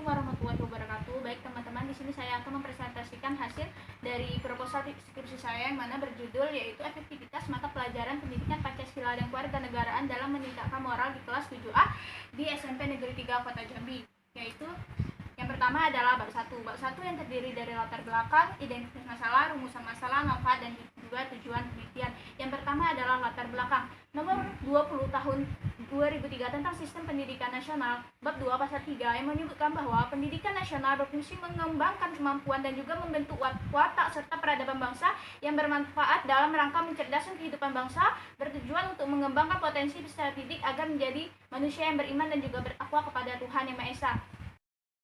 Assalamualaikum warahmatullahi wabarakatuh. Baik teman-teman, di sini saya akan mempresentasikan hasil dari proposal skripsi saya yang mana berjudul yaitu efektivitas mata pelajaran pendidikan Pancasila dan Kewarganegaraan dalam meningkatkan moral di kelas 7A di SMP Negeri 3 Kota Jambi. Yaitu yang pertama adalah bab 1. Bab 1 yang terdiri dari latar belakang, identifikasi masalah, rumusan masalah, manfaat, dan juga tujuan penelitian. Yang pertama adalah latar belakang. Nomor 20 tahun 2003 tentang sistem pendidikan nasional, bab 2 pasal 3 yang menyebutkan bahwa pendidikan nasional berfungsi mengembangkan kemampuan dan juga membentuk watak serta peradaban bangsa yang bermanfaat dalam rangka mencerdaskan kehidupan bangsa, bertujuan untuk mengembangkan potensi peserta didik agar menjadi manusia yang beriman dan juga berakhlak kepada Tuhan Yang Maha Esa.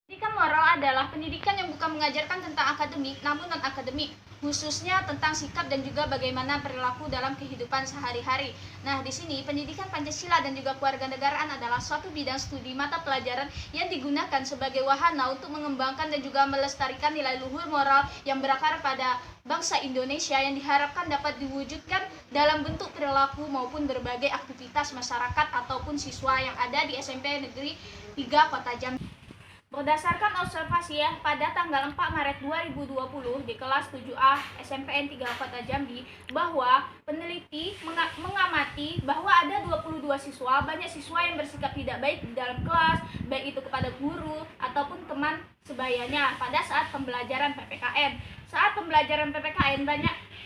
Pendidikan moral adalah pendidikan yang bukan mengajarkan tentang akademik namun non-akademik, khususnya tentang sikap dan juga bagaimana perilaku dalam kehidupan sehari-hari. Nah, di sini pendidikan Pancasila dan juga kewarganegaraan adalah suatu bidang studi mata pelajaran yang digunakan sebagai wahana untuk mengembangkan dan juga melestarikan nilai luhur moral yang berakar pada bangsa Indonesia yang diharapkan dapat diwujudkan dalam bentuk perilaku maupun berbagai aktivitas masyarakat ataupun siswa yang ada di SMP Negeri 3 Kota Jambi. Berdasarkan observasi pada tanggal 4 Maret 2020 di kelas 7A SMPN 3 Kota Jambi bahwa peneliti mengamati bahwa ada 22 siswa, banyak siswa yang bersikap tidak baik di dalam kelas, baik itu kepada guru ataupun teman sebayanya pada saat pembelajaran PPKN. Saat pembelajaran PPKN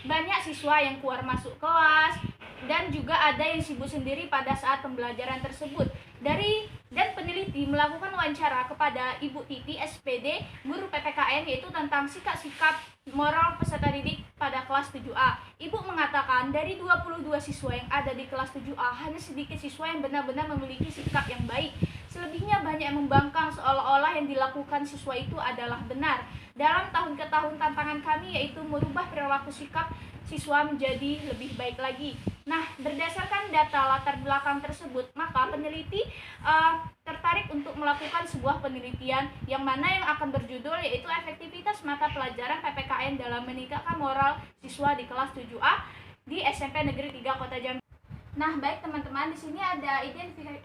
banyak siswa yang keluar masuk kelas dan juga ada yang sibuk sendiri pada saat pembelajaran tersebut. Dan peneliti melakukan wawancara kepada Ibu Titi SPD, guru PPKN, yaitu tentang sikap-sikap moral peserta didik pada kelas 7A. Ibu mengatakan dari 22 siswa yang ada di kelas 7A, hanya sedikit siswa yang benar-benar memiliki sikap yang baik. Selebihnya banyak yang membangkang seolah-olah yang dilakukan siswa itu adalah benar. Dalam tahun ke tahun tantangan kami yaitu merubah perilaku sikap siswa menjadi lebih baik lagi. Nah, berdasarkan data latar belakang tersebut, maka peneliti tertarik untuk melakukan sebuah penelitian yang mana yang akan berjudul yaitu efektivitas mata pelajaran PPKN dalam meningkatkan moral siswa di kelas 7A di SMP Negeri 3 Kota Jambi. Nah, baik teman-teman, di sini ada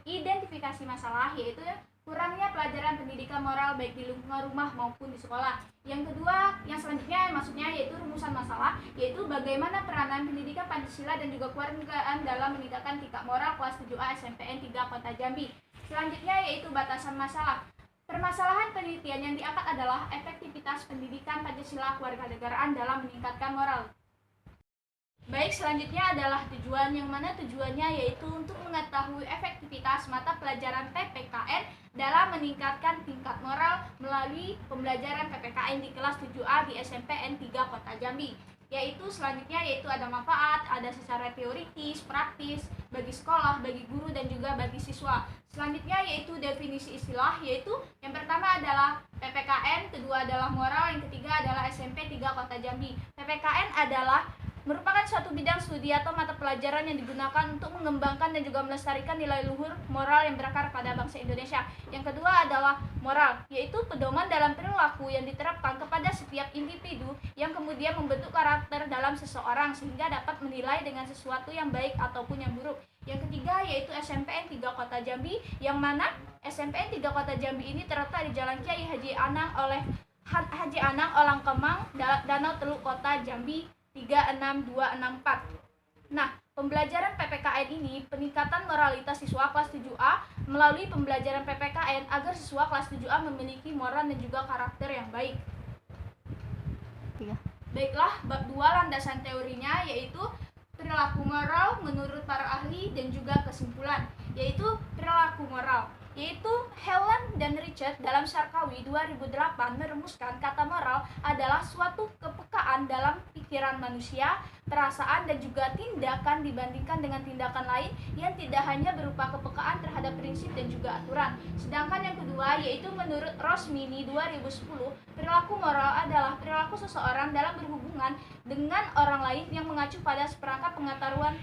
identifikasi masalah yaitu kurangnya pelajaran pendidikan moral baik di lingkungan rumah maupun di sekolah. Yang kedua, yang selanjutnya maksudnya yaitu rumusan masalah, yaitu bagaimana peranan pendidikan Pancasila dan juga kewarganegaraan dalam meningkatkan tingkat moral kelas 7A SMPN 3 Kota Jambi. Selanjutnya yaitu batasan masalah. Permasalahan penelitian yang diangkat adalah efektivitas pendidikan Pancasila kewarganegaraan dalam meningkatkan moral. Baik, selanjutnya adalah tujuan, yang mana tujuannya yaitu untuk mengetahui efektivitas mata pelajaran PPKN dalam meningkatkan tingkat moral melalui pembelajaran PPKN di kelas 7A di SMPN 3 Kota Jambi. Yaitu selanjutnya yaitu ada manfaat, ada secara teoritis, praktis, bagi sekolah, bagi guru, dan juga bagi siswa. Selanjutnya yaitu definisi istilah, yaitu yang pertama adalah PPKN, kedua adalah moral, yang ketiga adalah SMP 3 Kota Jambi. PPKN adalah merupakan suatu bidang studi atau mata pelajaran yang digunakan untuk mengembangkan dan juga melestarikan nilai luhur moral yang berakar pada bangsa Indonesia. Yang kedua adalah moral, yaitu pedoman dalam perilaku yang diterapkan kepada setiap individu yang kemudian membentuk karakter dalam seseorang sehingga dapat menilai dengan sesuatu yang baik ataupun yang buruk. Yang ketiga yaitu SMPN 3 Kota Jambi, yang mana SMPN 3 Kota Jambi ini terletak di Jalan Kiai Haji Anang Olang Kemang, Danau Teluk Kota Jambi 36264. Nah, pembelajaran PPKN ini peningkatan moralitas siswa kelas 7A melalui pembelajaran PPKN agar siswa kelas 7A memiliki moral dan juga karakter yang baik. Baiklah, bab 2 landasan teorinya yaitu perilaku moral menurut para ahli dan juga kesimpulan, yaitu perilaku moral. Yaitu Helen dan Richard dalam Syarkawi 2008 merumuskan kata moral adalah suatu kepekaan dalam pikiran manusia, perasaan, dan juga tindakan dibandingkan dengan tindakan lain yang tidak hanya berupa kepekaan terhadap prinsip dan juga aturan. Sedangkan yang kedua yaitu menurut Rosmini 2010, perilaku moral adalah perilaku seseorang dalam berhubungan dengan orang lain yang mengacu pada seperangkat pengetahuan,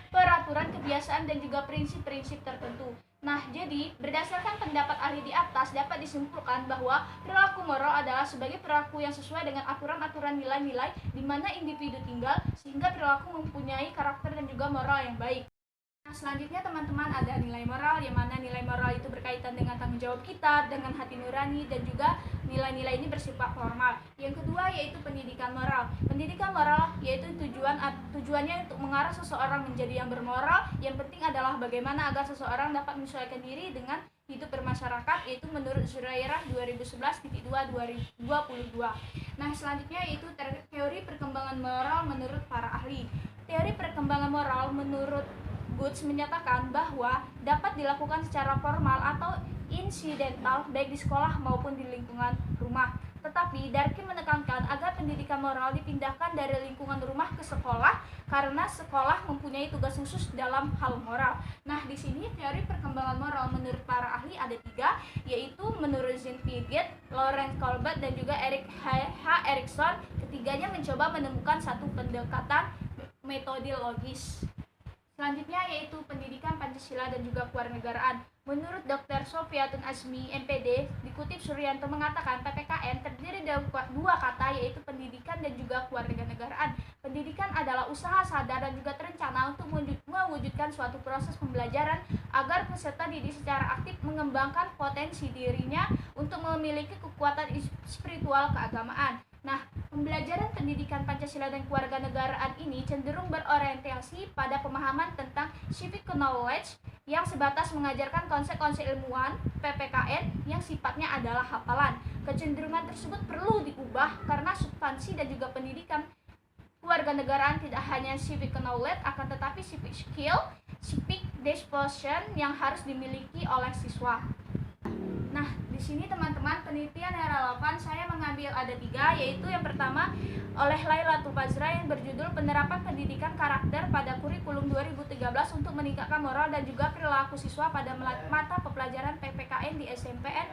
peraturan, kebiasaan, dan juga prinsip-prinsip tertentu. Nah, jadi berdasarkan pendapat ahli di atas dapat disimpulkan bahwa perilaku moral adalah sebagai perilaku yang sesuai dengan aturan-aturan nilai-nilai di mana individu tinggal sehingga perilaku mempunyai karakter dan juga moral yang baik. Nah, selanjutnya teman-teman ada nilai moral, yang mana nilai moral itu berkaitan dengan tanggung jawab kita, dengan hati nurani, dan juga nilai-nilai ini bersifat formal. Yang kedua yaitu pendidikan moral. Pendidikan moral yaitu tujuannya untuk mengarah seseorang menjadi yang bermoral. Yang penting adalah bagaimana agar seseorang dapat menyesuaikan diri dengan hidup bermasyarakat, yaitu menurut Zurairah 2011.2/2022. Nah, selanjutnya yaitu teori perkembangan moral menurut para ahli. Teori perkembangan moral menurut Goods menyatakan bahwa dapat dilakukan secara formal atau insidental baik di sekolah maupun di lingkungan rumah. Tetapi Durkheim menekankan agar pendidikan moral dipindahkan dari lingkungan rumah ke sekolah karena sekolah mempunyai tugas khusus dalam hal moral. Nah, di sini teori perkembangan moral menurut para ahli ada 3, yaitu menurut Jean Piaget, Lawrence Colbert, dan juga Erik H. Erikson. Ketiganya mencoba menemukan satu pendekatan metodologis. Selanjutnya yaitu pendidikan Pancasila dan juga kewarganegaraan. Menurut Dr. Sofiatun Azmi, MPD, dikutip Suryanto mengatakan PPKN terdiri dari 2 kata, yaitu pendidikan dan juga kewarganegaraan. Pendidikan adalah usaha sadar dan juga terencana untuk mewujudkan suatu proses pembelajaran agar peserta didik secara aktif mengembangkan potensi dirinya untuk memiliki kekuatan spiritual keagamaan. Nah, pembelajaran pendidikan Pancasila dan kewarganegaraan ini cenderung berorientasi pada pemahaman tentang civic knowledge yang sebatas mengajarkan konsep-konsep ilmuwan PPKN yang sifatnya adalah hafalan. Kecenderungan tersebut perlu diubah karena substansi dan juga pendidikan kewarganegaraan tidak hanya civic knowledge, akan tetapi civic skill, civic disposition yang harus dimiliki oleh siswa. Nah, di sini teman-teman, penelitian yang relevan saya mengambil ada 3, yaitu yang pertama oleh Lailatul Fazra yang berjudul Penerapan Pendidikan Karakter pada Kurikulum 2013 untuk meningkatkan moral dan juga perilaku siswa pada mata pelajaran PPKN di SMPN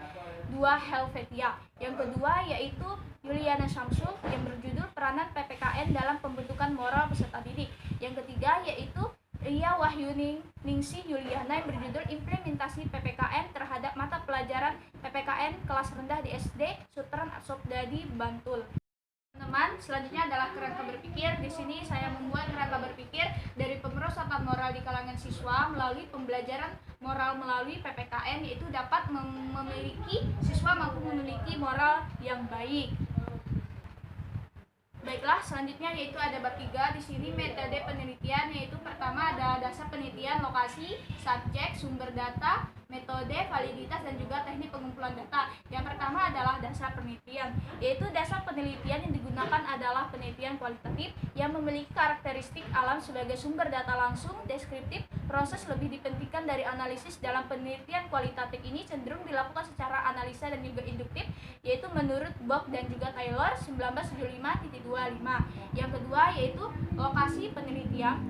2 Helvetia. Yang kedua yaitu Yuliana Samsul yang berjudul Peranan PPKN dalam Pembentukan Moral Peserta Didik. Yang ketiga yaitu Ria Wahyuni Ningsih Yuliana yang berjudul Implementasi PPKN terhadap mata pelajaran PPKN kelas rendah di SD Sutran Arsopdadi Bantul. Teman-teman, selanjutnya adalah kerangka berpikir. Di sini saya membuat kerangka berpikir dari pemerosotan moral di kalangan siswa melalui pembelajaran moral melalui PPKN, yaitu dapat siswa mampu memiliki moral yang baik. Baiklah, selanjutnya yaitu ada bab 3. Di sini metode penelitian, yaitu pertama ada dasar penelitian, lokasi, subjek, sumber data, metode, validitas, dan juga teknik pengumpulan data. Yang pertama adalah dasar penelitian, yaitu dasar penelitian yang digunakan adalah penelitian kualitatif yang memiliki karakteristik alam sebagai sumber data langsung, deskriptif. Proses lebih dipentingkan dari analisis. Dalam penelitian kualitatif ini cenderung dilakukan secara analisa dan juga induktif, yaitu menurut Bock dan juga Taylor 1975.25. Yang kedua yaitu lokasi penelitian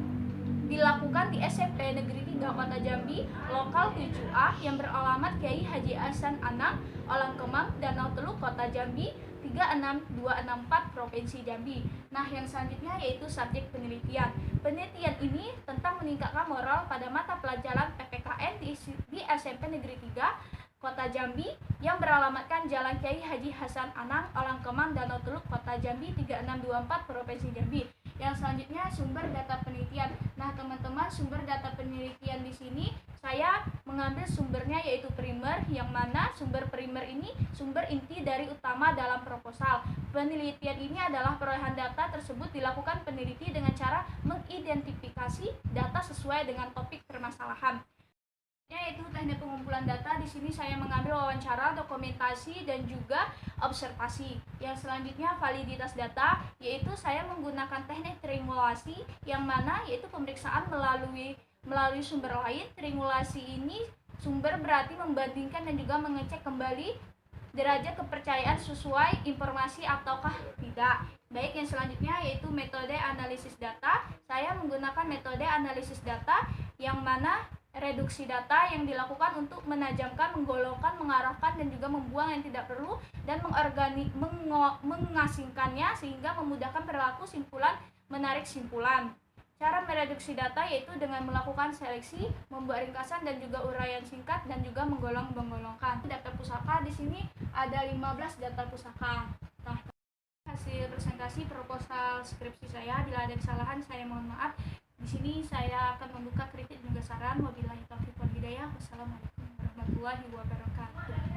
dilakukan di SMP Negeri 3 Kota Jambi, lokal 7A yang beralamat Kiai Haji Hasan Anang, Olang Kemang, Danau Teluk, Kota Jambi 36264, Provinsi Jambi. Nah, yang selanjutnya yaitu subjek penelitian. Penelitian ini tentang meningkatkan moral pada mata pelajaran PPKN di SMP Negeri 3 Kota Jambi yang beralamatkan Jalan Kiai Haji Hasan Anang, Olang Kemang, Danau Teluk, Kota Jambi 3624, Provinsi Jambi. Yang selanjutnya sumber data penelitian. Nah, teman-teman, sumber data penelitian di sini saya mengambil sumbernya yaitu primer, yang mana sumber primer ini sumber inti dari utama dalam proposal. Penelitian ini adalah perolehan data tersebut dilakukan peneliti dengan cara mengidentifikasi data sesuai dengan topik permasalahan. Yaitu teknik pengumpulan data. Di sini saya mengambil wawancara, dokumentasi, dan juga observasi. Yang selanjutnya validitas data, yaitu saya menggunakan teknik triangulasi, yang mana yaitu pemeriksaan melalui sumber lain. Triangulasi ini sumber berarti membandingkan dan juga mengecek kembali derajat kepercayaan sesuai informasi ataukah tidak. Baik, yang selanjutnya yaitu metode analisis data. Saya menggunakan metode analisis data yang mana reduksi data yang dilakukan untuk menajamkan, menggolongkan, mengarahkan, dan juga membuang yang tidak perlu, dan mengasingkannya sehingga memudahkan perilaku simpulan menarik simpulan. Cara mereduksi data yaitu dengan melakukan seleksi, membuat ringkasan dan juga uraian singkat, dan juga menggolongkan. Data pusaka di sini ada 15 data pusaka. Nah, hasil presentasi proposal skripsi saya, bila ada kesalahan saya mohon maaf. Di Di sini saya akan membuka kritik dan juga saran. Wabillahi taufiq wal hidayah. Wassalamualaikum warahmatullahi wabarakatuh.